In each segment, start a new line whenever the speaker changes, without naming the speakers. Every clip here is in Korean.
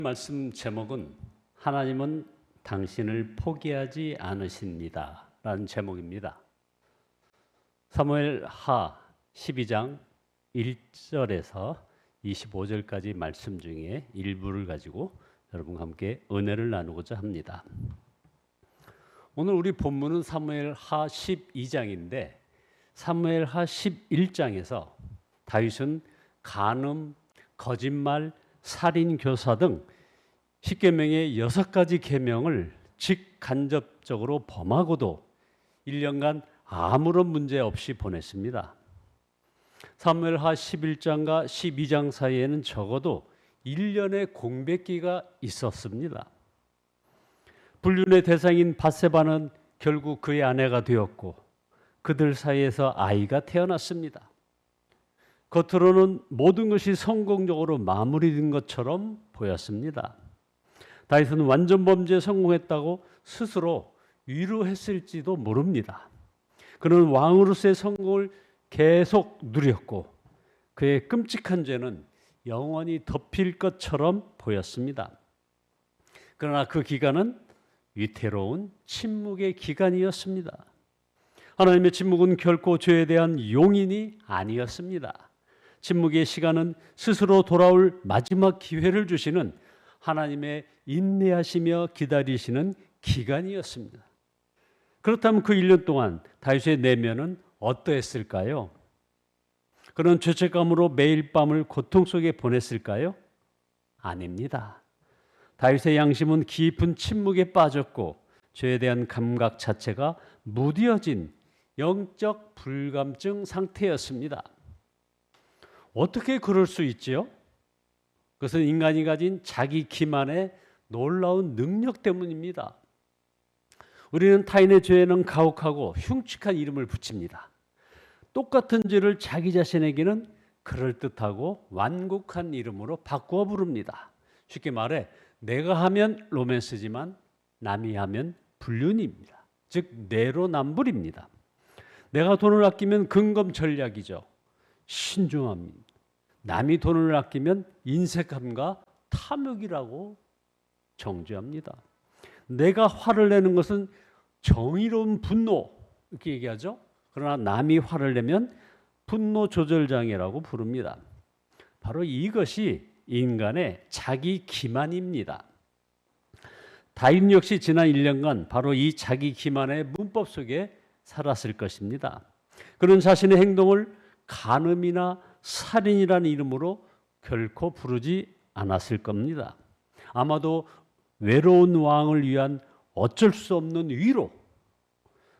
말씀 제목은 하나님은 당신을 포기하지 않으십니다 라는 제목입니다. 사무엘하 12장 1절에서 25절까지 말씀 중에 일부를 가지고 여러분과 함께 은혜를 나누고자 합니다. 오늘 우리 본문은 사무엘하 12장인데 사무엘하 11장에서 다윗은 간음, 거짓말, 살인, 교사 등 10계명의 6가지 계명을 직간접적으로 범하고도 1년간 아무런 문제 없이 보냈습니다. 사무엘하 11장과 12장 사이에는 적어도 1년의 공백기가 있었습니다. 불륜의 대상인 밧세바는 결국 그의 아내가 되었고 그들 사이에서 아이가 태어났습니다. 겉으로는 모든 것이 성공적으로 마무리된 것처럼 보였습니다. 다윗은 완전 범죄에 성공했다고 스스로 위로했을지도 모릅니다. 그는 왕으로서의 성공을 계속 누렸고 그의 끔찍한 죄는 영원히 덮일 것처럼 보였습니다. 그러나 그 기간은 위태로운 침묵의 기간이었습니다. 하나님의 침묵은 결코 죄에 대한 용인이 아니었습니다. 침묵의 시간은 스스로 돌아올 마지막 기회를 주시는 하나님의 인내하시며 기다리시는 기간이었습니다. 그렇다면 그 1년 동안 다윗의 내면은 어떠했을까요? 그는 죄책감으로 매일 밤을 고통 속에 보냈을까요? 아닙니다. 다윗의 양심은 깊은 침묵에 빠졌고 죄에 대한 감각 자체가 무뎌진 영적 불감증 상태였습니다. 어떻게 그럴 수 있지요? 그것은 인간이 가진 자기 기만의 놀라운 능력 때문입니다. 우리는 타인의 죄에는 가혹하고 흉측한 이름을 붙입니다. 똑같은 죄를 자기 자신에게는 그럴듯하고 완곡한 이름으로 바꾸어 부릅니다. 쉽게 말해 내가 하면 로맨스지만 남이 하면 불륜입니다. 즉 내로남불입니다. 내가 돈을 아끼면 근검전략이죠. 신중함입니다. 남이 돈을 아끼면 인색함과 탐욕이라고 정죄합니다. 내가 화를 내는 것은 정의로운 분노 이렇게 얘기하죠. 그러나 남이 화를 내면 분노 조절 장애라고 부릅니다. 바로 이것이 인간의 자기 기만입니다. 다윗 역시 지난 1년간 바로 이 자기 기만의 문법 속에 살았을 것입니다. 그는 자신의 행동을 간음이나 살인이라는 이름으로 결코 부르지 않았을 겁니다. 아마도 외로운 왕을 위한 어쩔 수 없는 위로,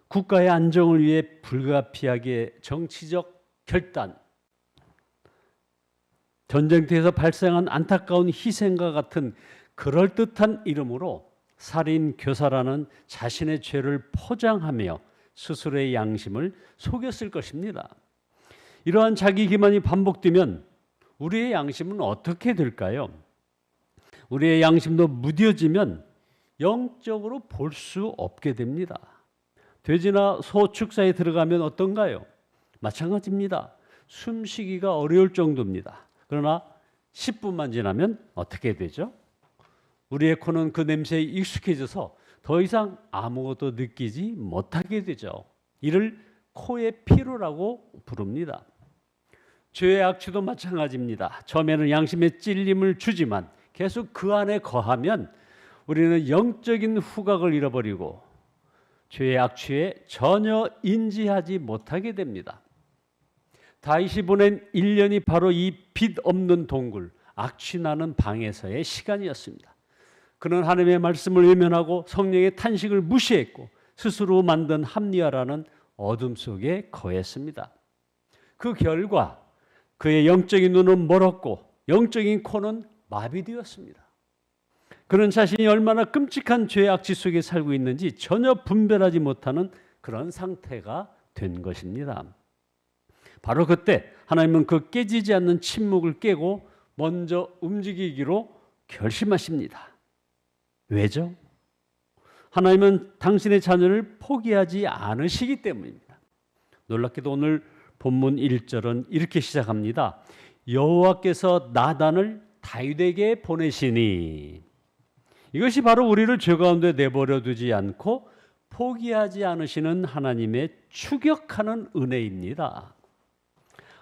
국가의 안정을 위해 불가피하게 정치적 결단, 전쟁터에서 발생한 안타까운 희생과 같은 그럴듯한 이름으로 살인, 교사라는 자신의 죄를 포장하며 스스로의 양심을 속였을 것입니다. 이러한 자기 기만이 반복되면 우리의 양심은 어떻게 될까요? 우리의 양심도 무뎌지면 영적으로 볼 수 없게 됩니다. 돼지나 소 축사에 들어가면 어떤가요? 마찬가지입니다. 숨쉬기가 어려울 정도입니다. 그러나 10분만 지나면 어떻게 되죠? 우리의 코는 그 냄새에 익숙해져서 더 이상 아무것도 느끼지 못하게 되죠. 이를 코의 피로라고 부릅니다. 죄의 악취도 마찬가지입니다. 처음에는 양심의 찔림을 주지만 계속 그 안에 거하면 우리는 영적인 후각을 잃어버리고 죄의 악취에 전혀 인지하지 못하게 됩니다. 다윗이 보낸 1년이 바로 이 빛 없는 동굴, 악취 나는 방에서의 시간이었습니다. 그는 하나님의 말씀을 외면하고 성령의 탄식을 무시했고 스스로 만든 합리화라는 어둠 속에 거했습니다. 그 결과 그의 영적인 눈은 멀었고 영적인 코는 마비되었습니다. 그는 자신이 얼마나 끔찍한 죄의 악취 속에 살고 있는지 전혀 분별하지 못하는 그런 상태가 된 것입니다. 바로 그때 하나님은 그 깨지지 않는 침묵을 깨고 먼저 움직이기로 결심하십니다. 왜죠? 하나님은 당신의 자녀를 포기하지 않으시기 때문입니다. 놀랍게도 오늘 본문 1절은 이렇게 시작합니다. 여호와께서 나단을 다윗에게 보내시니. 이것이 바로 우리를 죄 가운데 내버려 두지 않고 포기하지 않으시는 하나님의 추격하는 은혜입니다.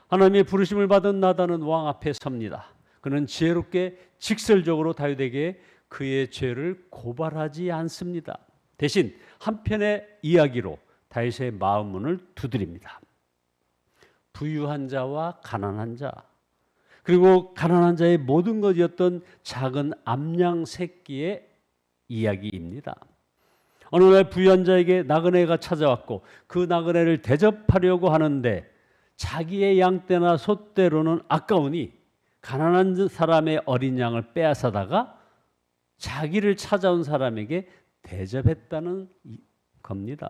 하나님의 부르심을 받은 나단은 왕 앞에 섭니다. 그는 지혜롭게 직설적으로 다윗에게 그의 죄를 고발하지 않습니다. 대신 한편의 이야기로 다윗의 마음 문을 두드립니다. 부유한 자와 가난한 자, 그리고 가난한 자의 모든 것이었던 작은 암양 새끼의 이야기입니다. 어느 날 부유한 자에게 나그네가 찾아왔고 그 나그네를 대접하려고 하는데 자기의 양떼나 소떼로는 아까우니 가난한 사람의 어린 양을 빼앗아다가 자기를 찾아온 사람에게 대접했다는 겁니다.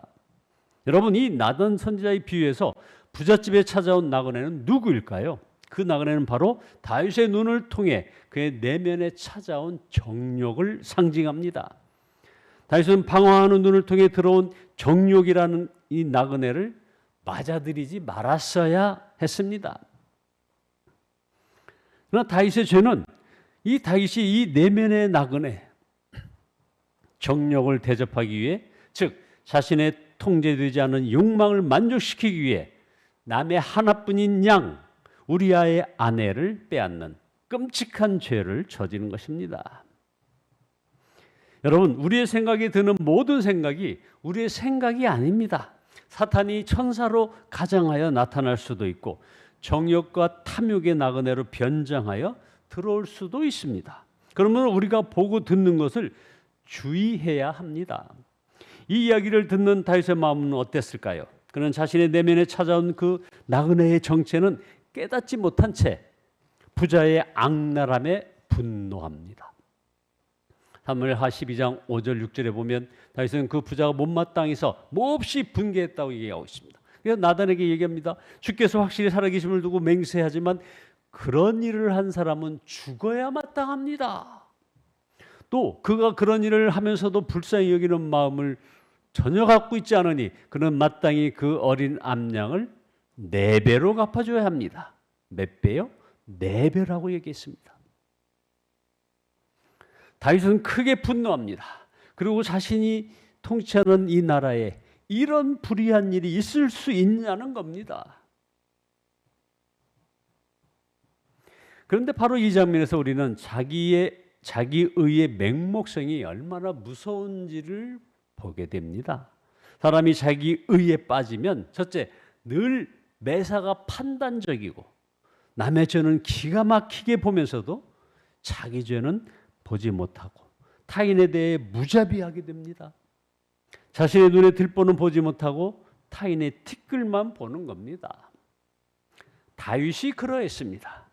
여러분, 이 나단 선지자의 비유에서 부잣집에 찾아온 나그네는 누구일까요? 그 나그네는 바로 다윗의 눈을 통해 그의 내면에 찾아온 정욕을 상징합니다. 다윗은 방황하는 눈을 통해 들어온 정욕이라는 이 나그네를 맞아들이지 말았어야 했습니다. 그러나 다윗의 죄는 이 다윗이 이 내면의 나그네 정욕을 대접하기 위해, 즉 자신의 통제되지 않은 욕망을 만족시키기 위해 남의 하나뿐인 양 우리아의 아내를 빼앗는 끔찍한 죄를 저지른 것입니다. 여러분, 우리의 생각에 드는 모든 생각이 우리의 생각이 아닙니다. 사탄이 천사로 가장하여 나타날 수도 있고 정욕과 탐욕의 나그네로 변장하여 들어올 수도 있습니다. 그러면 우리가 보고 듣는 것을 주의해야 합니다. 이 이야기를 듣는 다윗의 마음은 어땠을까요? 그는 자신의 내면에 찾아온 그 나그네의 정체는 깨닫지 못한 채 부자의 악랄함에 분노합니다. 사무엘하 12장 5절 6절에 보면 다윗은 그 부자가 못마땅해서 몹시 분개했다고 얘기하고 있습니다. 그래서 나단에게 얘기합니다. 주께서 확실히 살아계심을 두고 맹세하지만 그런 일을 한 사람은 죽어야 마땅합니다. 또 그가 그런 일을 하면서도 불쌍히 여기는 마음을 전혀 갖고 있지 않으니 그는 마땅히 그 어린 암양을 4배로 갚아줘야 합니다. 몇 배요? 4배라고 얘기했습니다. 다윗은 크게 분노합니다. 그리고 자신이 통치하는 이 나라에 이런 불의한 일이 있을 수 있냐는 겁니다. 그런데 바로 이 장면에서 우리는 자기의의 맹목성이 얼마나 무서운지를 보게 됩니다. 사람이 자기의에 빠지면 첫째, 늘 매사가 판단적이고 남의 죄는 기가 막히게 보면서도 자기 죄는 보지 못하고 타인에 대해 무자비하게 됩니다. 자신의 눈에 들보는 보지 못하고 타인의 티끌만 보는 겁니다. 다윗이 그러했습니다.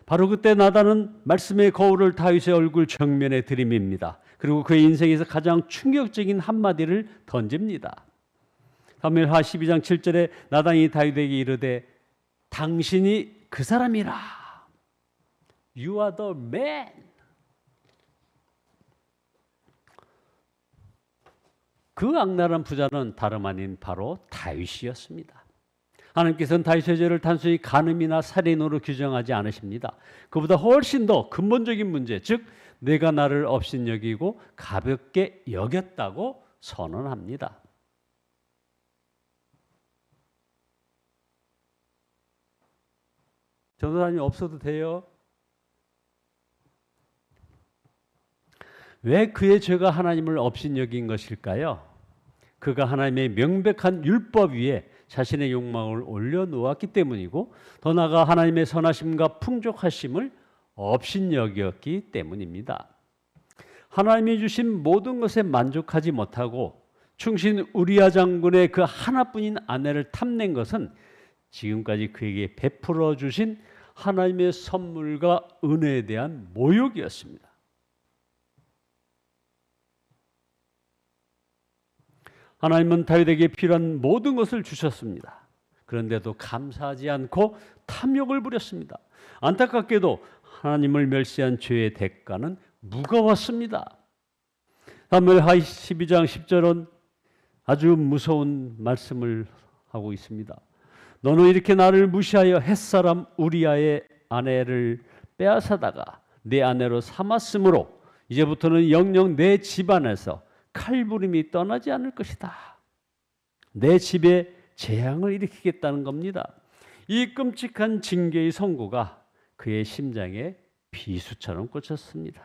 바로 그때 나단은 말씀의 거울을 다윗의 얼굴 정면에 들이밉니다. 그리고 그의 인생에서 가장 충격적인 한마디를 던집니다. 사무엘하 12장 7절에 나단이 다윗에게 이르되 당신이 그 사람이라. You are the man. 그 악랄한 부자는 다름 아닌 바로 다윗이었습니다. 하나님께서는 다윗의 죄를 단순히 간음이나 살인으로 규정하지 않으십니다. 그보다 훨씬 더 근본적인 문제, 즉 내가 나를 업신여기고 가볍게 여겼다고 선언합니다. 전도사님 없어도 돼요? 왜 그의 죄가 하나님을 업신여긴 것일까요? 그가 하나님의 명백한 율법 위에 자신의 욕망을 올려놓았기 때문이고 더 나아가 하나님의 선하심과 풍족하심을 업신여겼기 때문입니다. 하나님이 주신 모든 것에 만족하지 못하고 충신 우리아 장군의 그 하나뿐인 아내를 탐낸 것은 지금까지 그에게 베풀어 주신 하나님의 선물과 은혜에 대한 모욕이었습니다. 하나님은 다윗에게 필요한 모든 것을 주셨습니다. 그런데도 감사하지 않고 탐욕을 부렸습니다. 안타깝게도 하나님을 멸시한 죄의 대가는 무거웠습니다. 사무엘하 12장 10절은 아주 무서운 말씀을 하고 있습니다. 너는 이렇게 나를 무시하여 햇사람 우리아의 아내를 빼앗아다가 내 아내로 삼았으므로 이제부터는 영영 내 집안에서 칼부림이 떠나지 않을 것이다. 내 집에 재앙을 일으키겠다는 겁니다. 이 끔찍한 징계의 선고가 그의 심장에 비수처럼 꽂혔습니다.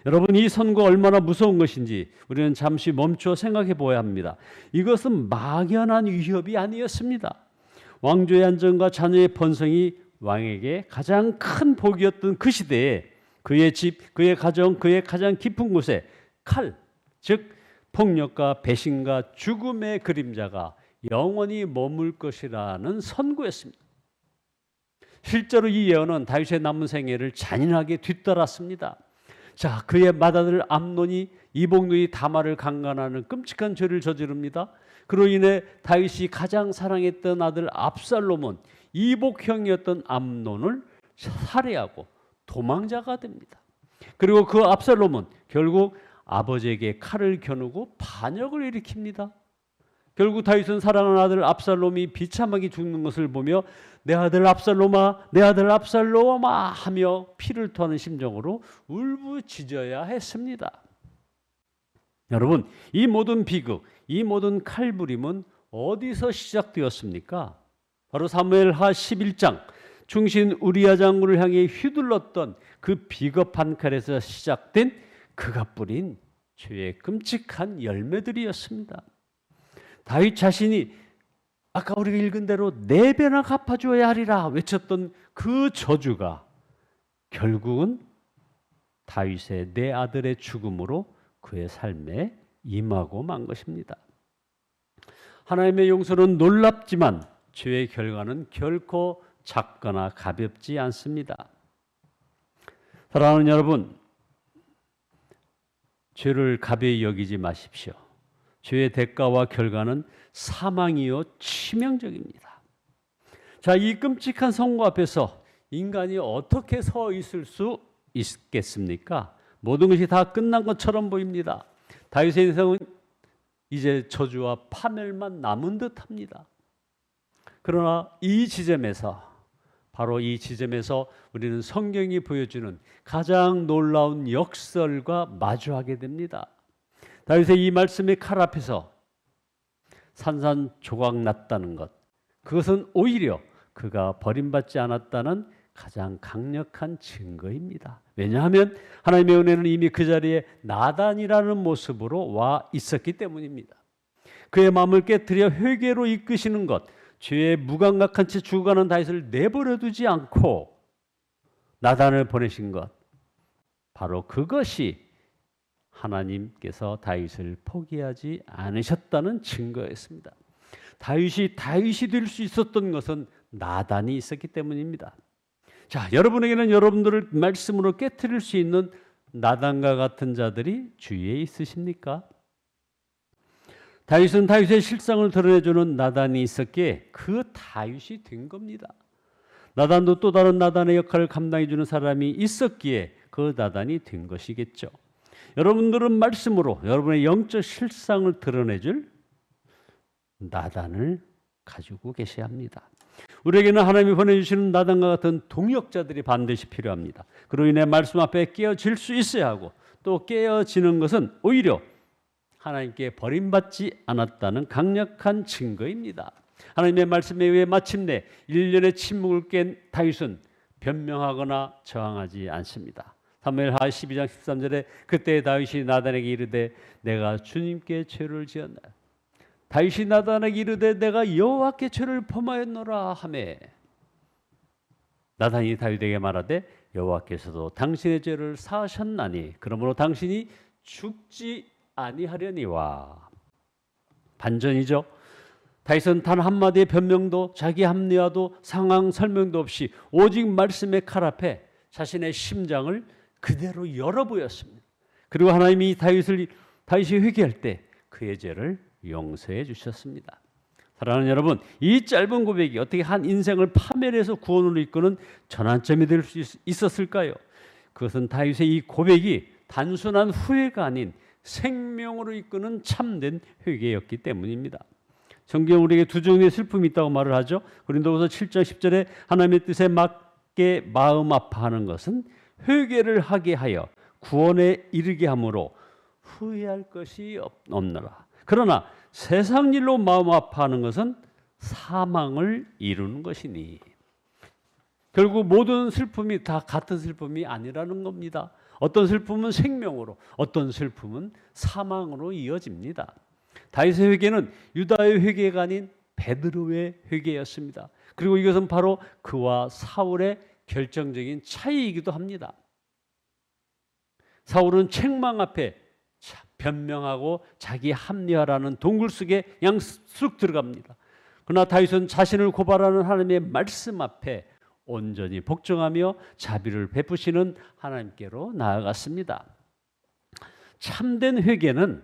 여러분, 이 선고 얼마나 무서운 것인지 우리는 잠시 멈춰 생각해 보아야 합니다. 이것은 막연한 위협이 아니었습니다. 왕조의 안정과 자녀의 번성이 왕에게 가장 큰 복이었던 그 시대에 그의 집, 그의 가정, 그의 가장 깊은 곳에 칼, 즉 폭력과 배신과 죽음의 그림자가 영원히 머물 것이라는 선고였습니다. 실제로 이 예언은 다윗의 남은 생애를 잔인하게 뒤따랐습니다. 자, 그의 맏아들 암논이 이복누이 다말을 강간하는 끔찍한 죄를 저지릅니다. 그로 인해 다윗이 가장 사랑했던 아들 압살롬은 이복형이었던 암논을 살해하고 도망자가 됩니다. 그리고 그 압살롬은 결국 아버지에게 칼을 겨누고 반역을 일으킵니다. 결국 다윗은 사랑하는 아들 압살롬이 비참하게 죽는 것을 보며 내 아들 압살롬아, 내 아들 압살롬아 하며 피를 토하는 심정으로 울부짖어야 했습니다. 여러분, 이 모든 비극, 이 모든 칼부림은 어디서 시작되었습니까? 바로 사무엘하 11장 충신 우리야 장군을 향해 휘둘렀던 그 비겁한 칼에서 시작된 그가 뿌린 죄의 끔찍한 열매들이었습니다. 다윗 자신이 아까 우리가 읽은 대로 4배나 갚아줘야 하리라 외쳤던 그 저주가 결국은 다윗의 4아들의 죽음으로 그의 삶에 임하고 만 것입니다. 하나님의 용서는 놀랍지만 죄의 결과는 결코 작거나 가볍지 않습니다. 사랑하는 여러분, 죄를 가벼이 여기지 마십시오. 죄의 대가와 결과는 사망이요 치명적입니다. 자, 이 끔찍한 선고 앞에서 인간이 어떻게 서 있을 수 있겠습니까? 모든 것이 다 끝난 것처럼 보입니다. 다윗의 인생은 이제 저주와 파멸만 남은 듯합니다. 그러나 이 지점에서, 바로 이 지점에서 우리는 성경이 보여주는 가장 놀라운 역설과 마주하게 됩니다. 다윗의 이 말씀의 칼 앞에서 산산조각 났다는 것, 그것은 오히려 그가 버림받지 않았다는 가장 강력한 증거입니다. 왜냐하면 하나님의 은혜는 이미 그 자리에 나단이라는 모습으로 와 있었기 때문입니다. 그의 마음을 깨뜨려 회개로 이끄시는 것, 죄에 무감각한 채 죽어가는 다윗을 내버려 두지 않고 나단을 보내신 것, 바로 그것이 하나님께서 다윗을 포기하지 않으셨다는 증거였습니다. 다윗이 될 수 있었던 것은 나단이 있었기 때문입니다. 자, 여러분에게는 여러분들을 말씀으로 깨트릴 수 있는 나단과 같은 자들이 주위에 있으십니까? 다윗은 다윗의 실상을 드러내주는 나단이 있었기에 그 다윗이 된 겁니다. 나단도 또 다른 나단의 역할을 감당해주는 사람이 있었기에 그 나단이 된 것이겠죠. 여러분들은 말씀으로 여러분의 영적 실상을 드러내줄 나단을 가지고 계셔야 합니다. 우리에게는 하나님이 보내주시는 나단과 같은 동역자들이 반드시 필요합니다. 그로 인해 말씀 앞에 깨어질 수 있어야 하고, 또 깨어지는 것은 오히려 하나님께 버림받지 않았다는 강력한 증거입니다. 하나님의 말씀에 의해 마침내 1년의 침묵을 깬 다윗은 변명하거나 저항하지 않습니다. 사무엘하 12장 13절에 그때 다윗이 나단에게 이르되 내가 주님께 죄를 지었나. 다윗이 나단에게 이르되 내가 여호와께 죄를 범하였노라 하매 나단이 다윗에게 말하되 여호와께서도 당신의 죄를 사하셨나니 그러므로 당신이 죽지 아니하려니와. 반전이죠. 다윗은 단 한마디의 변명도 자기 합리화도 상황 설명도 없이 오직 말씀의 칼 앞에 자신의 심장을 그대로 열어 보였습니다. 그리고 하나님이 다윗이 회개할 때 그의 죄를 용서해 주셨습니다. 사랑하는 여러분, 이 짧은 고백이 어떻게 한 인생을 파멸해서 구원으로 이끄는 전환점이 될 수 있었을까요? 그것은 다윗의 이 고백이 단순한 후회가 아닌 생명으로 이끄는 참된 회개였기 때문입니다. 성경은 우리에게 두 종류의 슬픔이 있다고 말을 하죠. 고린도후서 7장 10절에 하나님의 뜻에 맞게 마음 아파하는 것은 회개를 하게 하여 구원에 이르게 하므로 후회할 것이 없노라. 그러나 세상 일로 마음 아파하는 것은 사망을 이루는 것이니. 결국 모든 슬픔이 다 같은 슬픔이 아니라는 겁니다. 어떤 슬픔은 생명으로, 어떤 슬픔은 사망으로 이어집니다. 다윗의 회개는 유다의 회개가 아닌 베드로의 회개였습니다. 그리고 이것은 바로 그와 사울의 결정적인 차이이기도 합니다. 사울은 책망 앞에 변명하고 자기 합리화라는 동굴 속에 그냥 쑥 들어갑니다. 그러나 다윗은 자신을 고발하는 하나님의 말씀 앞에 온전히 복종하며 자비를 베푸시는 하나님께로 나아갔습니다. 참된 회개는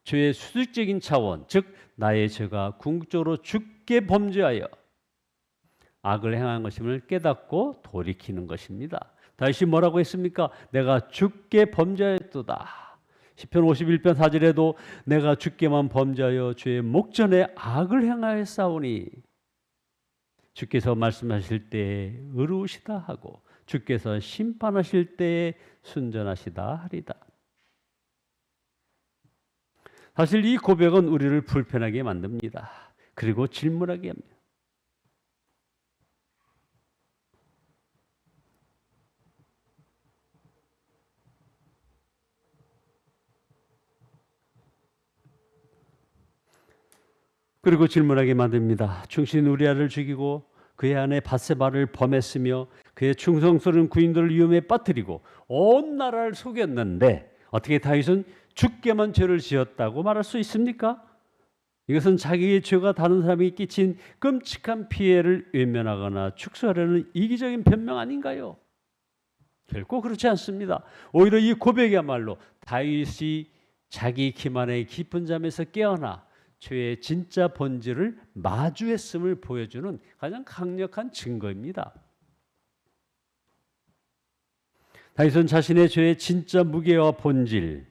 죄의 수직적인 차원, 즉 나의 죄가 궁극적으로 죽게 범죄하여 악을 행한 것임을 깨닫고 돌이키는 것입니다. 다윗이 뭐라고 했습니까? 내가 죽게 범죄하였도다. 시편 51편 4절에도 내가 죽게만 범죄하여 죄의 목전에 악을 행하였사오니 주께서 말씀하실 때에 의로우시다 하고 주께서 심판하실 때에 순전하시다 하리다. 사실 이 고백은 우리를 불편하게 만듭니다. 그리고 질문하게 합니다. 그리고 질문하게 만듭니다. 충신 우리아를 죽이고 그의 아내 밧세바를 범했으며 그의 충성스러운 구인들을 위험에 빠뜨리고 온 나라를 속였는데 어떻게 다윗은 죽게만 죄를 지었다고 말할 수 있습니까? 이것은 자기의 죄가 다른 사람에게 끼친 끔찍한 피해를 외면하거나 축소하려는 이기적인 변명 아닌가요? 결코 그렇지 않습니다. 오히려 이 고백이야말로 다윗이 자기 기만의 깊은 잠에서 깨어나 죄의 진짜 본질을 마주했음을 보여주는 가장 강력한 증거입니다. 다윗은 자신의 죄의 진짜 무게와 본질,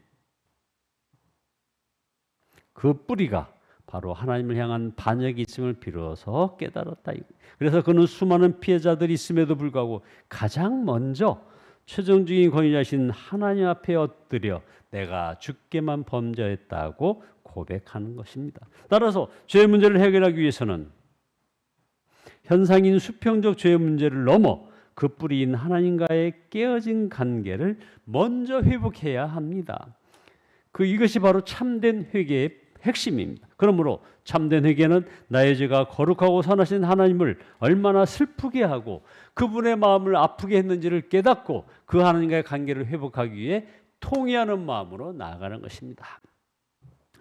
그 뿌리가 바로 하나님을 향한 반역이 있음을 비로소 깨달았다. 그래서 그는 수많은 피해자들이 있음에도 불구하고 가장 먼저 최종적인 권위자신 하나님 앞에 엎드려 내가 죽게만 범죄했다고 고백하는 것입니다. 따라서 죄의 문제를 해결하기 위해서는 현상인 수평적 죄의 문제를 넘어 그 뿌리인 하나님과의 깨어진 관계를 먼저 회복해야 합니다. 이것이 바로 참된 회개의 핵심입니다. 그러므로 참된 회개는 나의 죄가 거룩하고 선하신 하나님을 얼마나 슬프게 하고 그분의 마음을 아프게 했는지를 깨닫고 그 하나님과의 관계를 회복하기 위해 통회하는 마음으로 나아가는 것입니다.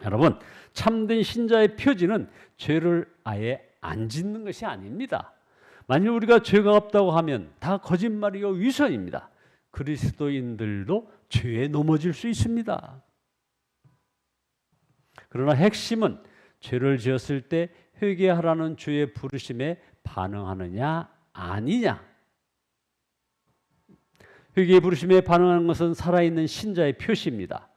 여러분, 참된 신자의 표지는 죄를 아예 안 짓는 것이 아닙니다. 만일 우리가 죄가 없다고 하면 다 거짓말이요 위선입니다. 그리스도인들도 죄에 넘어질 수 있습니다. 그러나 핵심은 죄를 지었을 때 회개하라는 주의 부르심에 반응하느냐 아니냐. 회개의 부르심에 반응하는 것은 살아있는 신자의 표시입니다.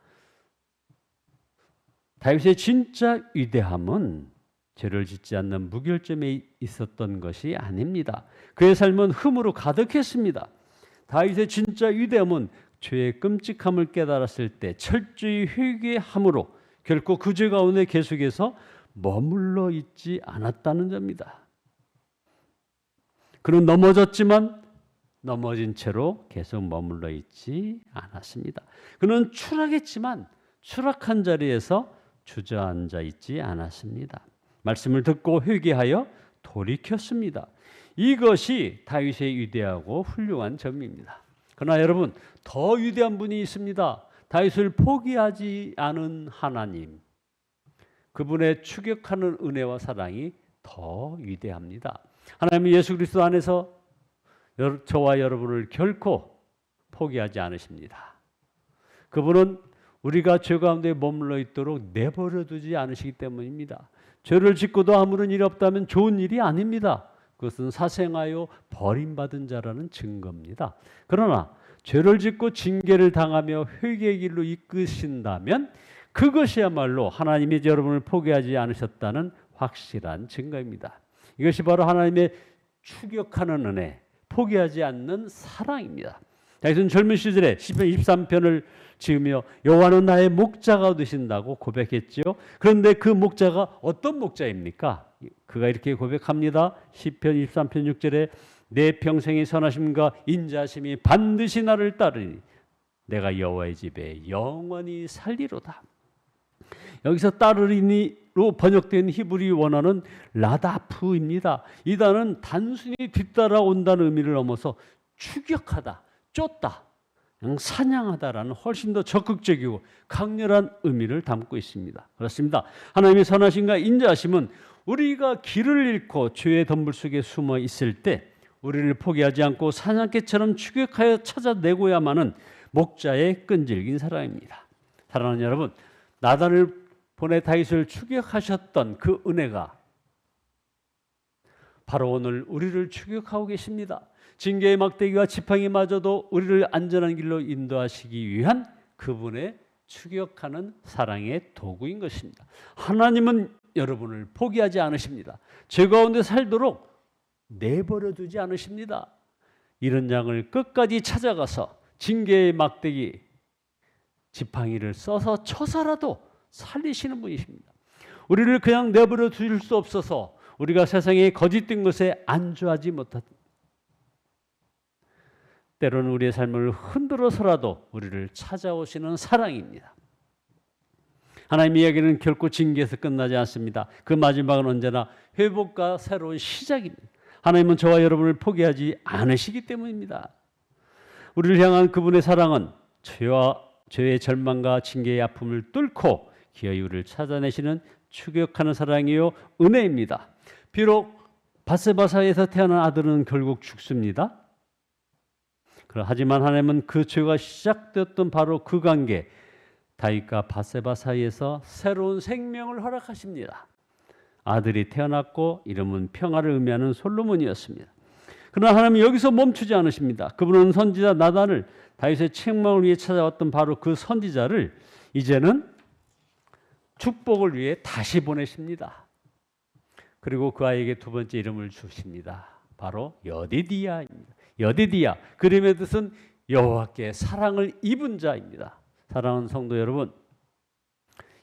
다윗의 진짜 위대함은 죄를 짓지 않는 무결점에 있었던 것이 아닙니다. 그의 삶은 흠으로 가득했습니다. 다윗의 진짜 위대함은 죄의 끔찍함을 깨달았을 때 철저히 회개함으로 결코 그 죄 가운데 계속해서 머물러 있지 않았다는 점입니다. 그는 넘어졌지만 넘어진 채로 계속 머물러 있지 않았습니다. 그는 추락했지만 추락한 자리에서 주저앉아 있지 않았습니다. 말씀을 듣고 회개하여 돌이켰습니다. 이것이 다윗의 위대하고 훌륭한 점입니다. 그러나 여러분, 더 위대한 분이 있습니다. 다윗을 포기하지 않은 하나님, 그분의 추격하는 은혜와 사랑이 더 위대합니다. 하나님은 예수 그리스도 안에서 저와 여러분을 결코 포기하지 않으십니다. 그분은 우리가 죄 가운데 머물러 있도록 내버려 두지 않으시기 때문입니다. 죄를 짓고도 아무런 일이 없다면 좋은 일이 아닙니다. 그것은 사생하여 버림받은 자라는 증거입니다. 그러나 죄를 짓고 징계를 당하며 회개의 길로 이끄신다면 그것이야말로 하나님이 여러분을 포기하지 않으셨다는 확실한 증거입니다. 이것이 바로 하나님의 추격하는 은혜, 포기하지 않는 사랑입니다. 다윗은 젊은 시절에 시편 23편을 지으며 여호와는 나의 목자가 되신다고 고백했죠. 그런데 그 목자가 어떤 목자입니까? 그가 이렇게 고백합니다. 시편 23편 6절에 내 평생의 선하심과 인자심이 반드시 나를 따르니 내가 여호와의 집에 영원히 살리로다. 여기서 따르리니로 번역된 히브리 원어는 라다프입니다. 이 단어는 단순히 뒤따라온다는 의미를 넘어서 추격하다, 쫓다, 사냥하다라는 훨씬 더 적극적이고 강렬한 의미를 담고 있습니다. 그렇습니다. 하나님의 선하심과 인자하심은 우리가 길을 잃고 죄의 덤불 속에 숨어 있을 때 우리를 포기하지 않고 사냥개처럼 추격하여 찾아내고야만은 목자의 끈질긴 사랑입니다. 사랑하는 여러분, 나단을 보내 다윗을 추격하셨던 그 은혜가 바로 오늘 우리를 추격하고 계십니다. 징계의 막대기와 지팡이마저도 우리를 안전한 길로 인도하시기 위한 그분의 추격하는 사랑의 도구인 것입니다. 하나님은 여러분을 포기하지 않으십니다. 죄 가운데 살도록 내버려 두지 않으십니다. 이런 양을 끝까지 찾아가서 징계의 막대기, 지팡이를 써서 쳐서라도 살리시는 분이십니다. 우리를 그냥 내버려 두실 수 없어서 우리가 세상의 거짓된 것에 안주하지 못하다. 때로는 우리의 삶을 흔들어서라도 우리를 찾아오시는 사랑입니다. 하나님의 이야기는 결코 징계에서 끝나지 않습니다. 그 마지막은 언제나 회복과 새로운 시작입니다. 하나님은 저와 여러분을 포기하지 않으시기 때문입니다. 우리를 향한 그분의 사랑은 죄의 절망과 징계의 아픔을 뚫고 기어이 우리를 찾아내시는 추격하는 사랑이요 은혜입니다. 비록 밧세바 사이에서 태어난 아들은 결국 죽습니다. 하지만 하나님은 그 죄가 시작되었던 바로 그 관계, 다윗과 밧세바 사이에서 새로운 생명을 허락하십니다. 아들이 태어났고 이름은 평화를 의미하는 솔로몬이었습니다. 그러나 하나님은 여기서 멈추지 않으십니다. 그분은 선지자 나단을 다윗의 책망을 위해 찾아왔던 바로 그 선지자를 이제는 축복을 위해 다시 보내십니다. 그리고 그 아이에게 두 번째 이름을 주십니다. 바로 여디디야입니다. 여디디야, 그 이름의 뜻은 여호와께 사랑을 입은 자입니다. 사랑하는 성도 여러분,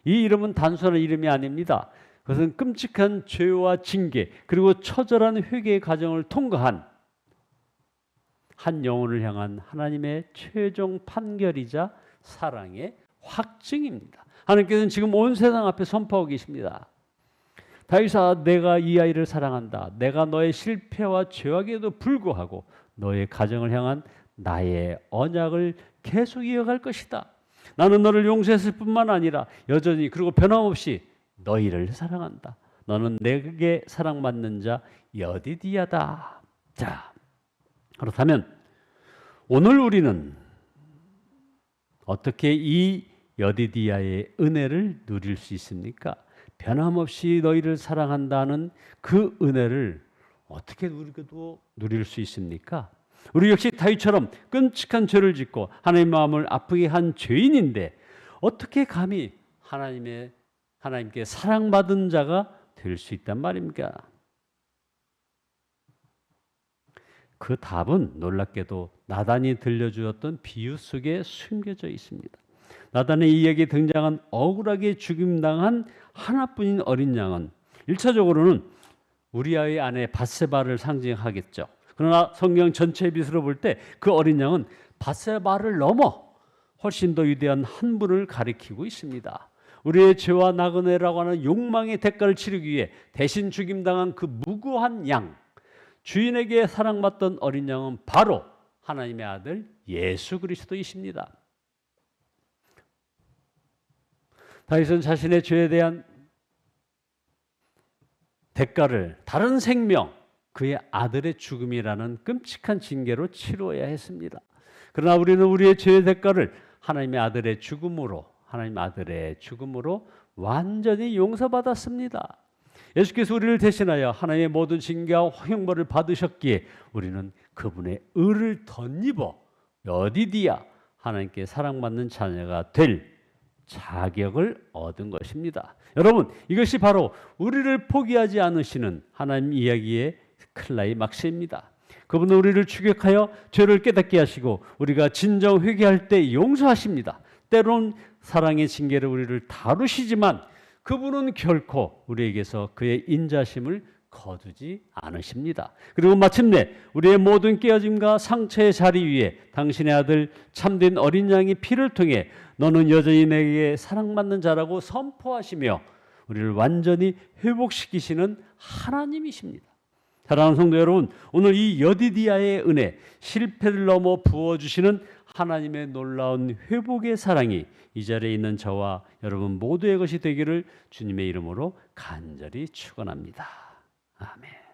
이 이름은 단순한 이름이 아닙니다. 그것은 끔찍한 죄와 징계 그리고 처절한 회개의 과정을 통과한 한 영혼을 향한 하나님의 최종 판결이자 사랑의 확증입니다. 하나님께서는 지금 온 세상 앞에 선포하고 계십니다. 다윗아, 내가 이 아이를 사랑한다. 내가 너의 실패와 죄악에도 불구하고 너의 가정을 향한 나의 언약을 계속 이어갈 것이다. 나는 너를 용서했을 뿐만 아니라 여전히 그리고 변함없이 너희를 사랑한다. 너는 내게 사랑받는 자 여디디야다. 자, 그렇다면 오늘 우리는 어떻게 이 여디디야의 은혜를 누릴 수 있습니까? 변함없이 너희를 사랑한다는 그 은혜를 어떻게 누릴 수 있습니까? 우리 역시 다윗처럼 끔찍한 죄를 짓고 하나님의 마음을 아프게 한 죄인인데 어떻게 감히 하나님께 사랑받은 자가 될 수 있단 말입니까? 그 답은 놀랍게도 나단이 들려주었던 비유 속에 숨겨져 있습니다. 나단의 이 이야기에 등장한 억울하게 죽임당한 하나뿐인 어린 양은 1차적으로는 우리아의 아내 밧세바를 상징하겠죠. 그러나 성경 전체의 빛으로 볼 때 그 어린 양은 밧세바를 넘어 훨씬 더 위대한 한 분을 가리키고 있습니다. 우리의 죄와 나그네라고 하는 욕망의 대가를 치르기 위해 대신 죽임당한 그 무고한 양, 주인에게 사랑받던 어린 양은 바로 하나님의 아들 예수 그리스도이십니다. 다윗은 자신의 죄에 대한 대가를 다른 생명, 그의 아들의 죽음이라는 끔찍한 징계로 치루어야 했습니다. 그러나 우리는 우리의 죄의 대가를 하나님의 아들의 죽음으로 완전히 용서받았습니다. 예수께서 우리를 대신하여 하나님의 모든 징계와 형벌을 받으셨기에 우리는 그분의 의를 덧입어 여디디야, 하나님께 사랑받는 자녀가 될 자격을 얻은 것입니다. 여러분, 이것이 바로 우리를 포기하지 않으시는 하나님 이야기의 클라이막스입니다. 그분은 우리를 추격하여 죄를 깨닫게 하시고 우리가 진정 회개할 때 용서하십니다. 때론 사랑의 징계로 우리를 다루시지만 그분은 결코 우리에게서 그의 인자심을 거두지 않으십니다. 그리고 마침내 우리의 모든 깨어짐과 상처의 자리 위에 당신의 아들 참된 어린 양의 피를 통해 너는 여전히 내게 사랑받는 자라고 선포하시며 우리를 완전히 회복시키시는 하나님이십니다. 사랑하는 성도 여러분, 오늘 이 여디디아의 은혜, 실패를 넘어 부어주시는 하나님의 놀라운 회복의 사랑이 이 자리에 있는 저와 여러분 모두의 것이 되기를 주님의 이름으로 간절히 축원합니다. 아멘.